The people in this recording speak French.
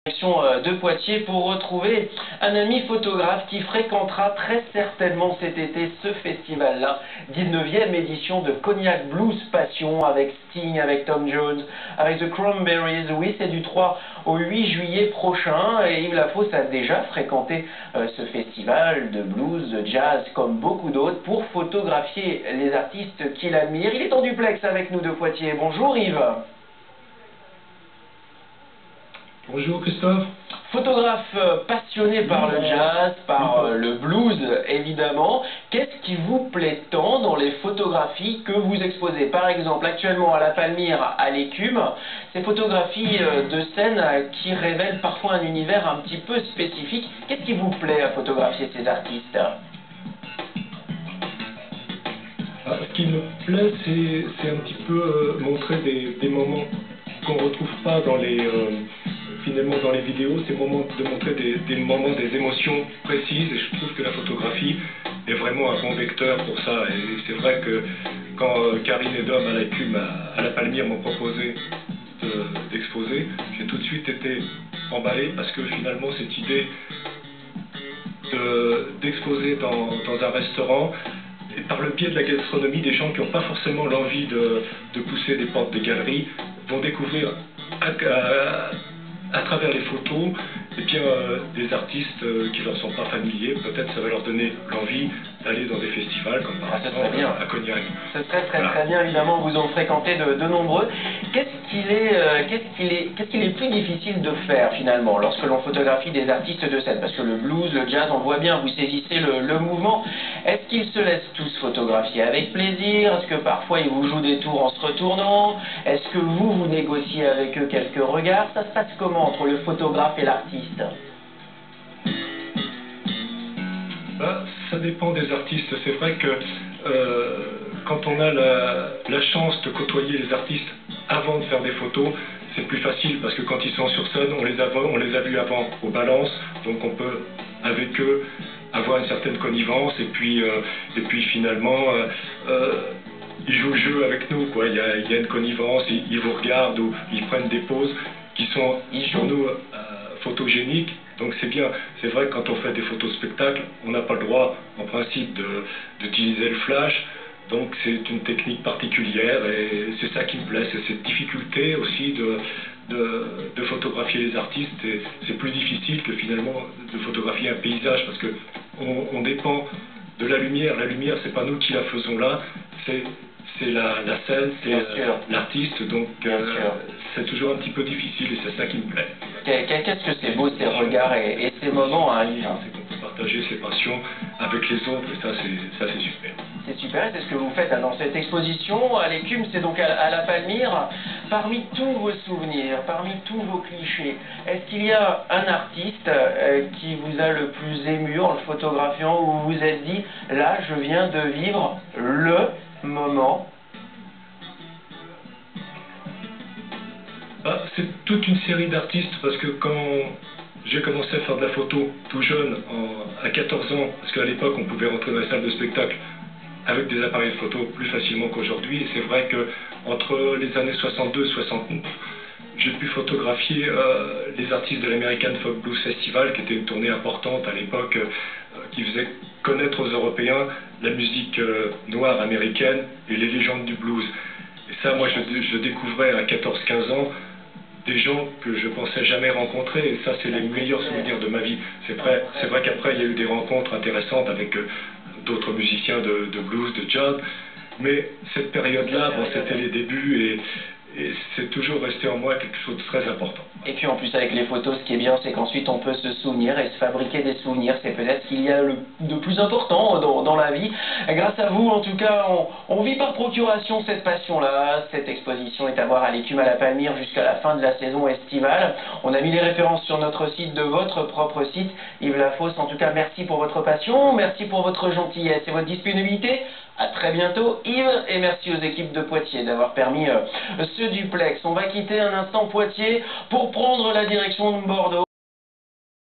De Poitiers pour retrouver un ami photographe qui fréquentera très certainement cet été ce festival-là, 19e édition de Cognac Blues Passion avec Sting, avec Tom Jones, avec The Cranberries. Oui, c'est du 3 au 8 juillet prochain et Yves Lafosse a déjà fréquenté ce festival de blues, de jazz comme beaucoup d'autres pour photographier les artistes qu'il admire. Il est en duplex avec nous de Poitiers. Bonjour Yves. Bonjour Christophe. Photographe passionné par le jazz, par le blues évidemment, qu'est-ce qui vous plaît tant dans les photographies que vous exposez? Par exemple, actuellement à la Palmyre, à l'Écume, ces photographies de scène qui révèlent parfois un univers un petit peu spécifique. Qu'est-ce qui vous plaît à photographier ces artistes? Ce qui me plaît, c'est un petit peu montrer des moments qu'on ne retrouve pas dans finalement dans les vidéos, c'est de montrer des moments, des émotions précises, et je trouve que la photographie est vraiment un bon vecteur pour ça. Et c'est vrai que quand Karine et Dom à l'Écume, à la Palmyre m'ont proposé d'exposer, j'ai tout de suite été emballé parce que finalement cette idée d'exposer dans un restaurant, et par le biais de la gastronomie, des gens qui n'ont pas forcément l'envie de pousser des portes des galeries vont découvrir à travers les photos des artistes qui ne leur sont pas familiers. Peut-être ça va leur donner l'envie d'aller dans des festivals comme par exemple à Cognac. Ce serait très bien, évidemment, vous en fréquentez de nombreux. Qu'est-ce qu'il est plus difficile de faire finalement lorsque l'on photographie des artistes de scène? Parce que le blues, le jazz, on voit bien, vous saisissez le mouvement. Est-ce qu'ils se laissent tous photographier avec plaisir? Est-ce que parfois ils vous jouent des tours en se retournant? Est-ce que vous négociez avec eux quelques regards? Ça se passe comment entre le photographe et l'artiste? Ça dépend des artistes. C'est vrai que quand on a la chance de côtoyer les artistes avant de faire des photos, c'est plus facile parce que quand ils sont sur scène, on les a vus avant aux balances, donc on peut avec eux avoir une certaine connivence et puis finalement ils jouent le jeu avec nous, quoi. Il y a une connivence, ils vous regardent ou ils prennent des poses qui sont pour nous photogéniques. Donc c'est bien. C'est vrai que quand on fait des photos spectacles, on n'a pas le droit en principe d'utiliser le flash. Donc c'est une technique particulière et c'est ça qui me plaît, c'est cette difficulté aussi de photographier les artistes. C'est plus difficile que finalement de photographier un paysage parce que on dépend de la lumière. La lumière, c'est pas nous qui la faisons là, c'est la scène, c'est l'artiste, donc c'est toujours un petit peu difficile et c'est ça qui me plaît. Qu'est-ce que c'est beau ces regards et ces moments, hein, Yves? C'est qu'on peut partager ses passions avec les autres et ça c'est super. C'est super, et c'est ce que vous faites dans cette exposition à l'Écume, c'est donc à la Palmyre. Parmi tous vos souvenirs, parmi tous vos clichés, est-ce qu'il y a un artiste qui vous a le plus ému en le photographiant, où vous vous êtes dit, là je viens de vivre le moment? C'est toute une série d'artistes parce que quand j'ai commencé à faire de la photo tout jeune, à 14 ans, parce qu'à l'époque on pouvait rentrer dans les salles de spectacle avec des appareils de photo plus facilement qu'aujourd'hui, et c'est vrai que entre les années 62 et 69, j'ai pu photographier les artistes de l'American Folk Blues Festival, qui était une tournée importante à l'époque, qui faisait connaître aux Européens la musique noire américaine et les légendes du blues. Et ça, moi, je découvrais à 14-15 ans des gens que je pensais jamais rencontrer, et ça, c'est les meilleurs souvenirs de ma vie. C'est vrai qu'après, il y a eu des rencontres intéressantes avec d'autres musiciens de blues, de jazz, mais cette période-là, bon, c'était les débuts, et c'est toujours resté en moi quelque chose de très important. Et puis en plus avec les photos, ce qui est bien, c'est qu'ensuite on peut se souvenir et se fabriquer des souvenirs. C'est peut-être ce qu'il y a de plus important dans la vie. Grâce à vous, en tout cas, on vit par procuration cette passion-là. Cette exposition est à voir à l'Écume à la Palmyre jusqu'à la fin de la saison estivale. On a mis les références sur notre site, de votre propre site, Yves Lafosse. En tout cas, merci pour votre passion, merci pour votre gentillesse et votre disponibilité. À très bientôt Yves, et merci aux équipes de Poitiers d'avoir permis ce duplex. On va quitter un instant Poitiers pour prendre la direction de Bordeaux.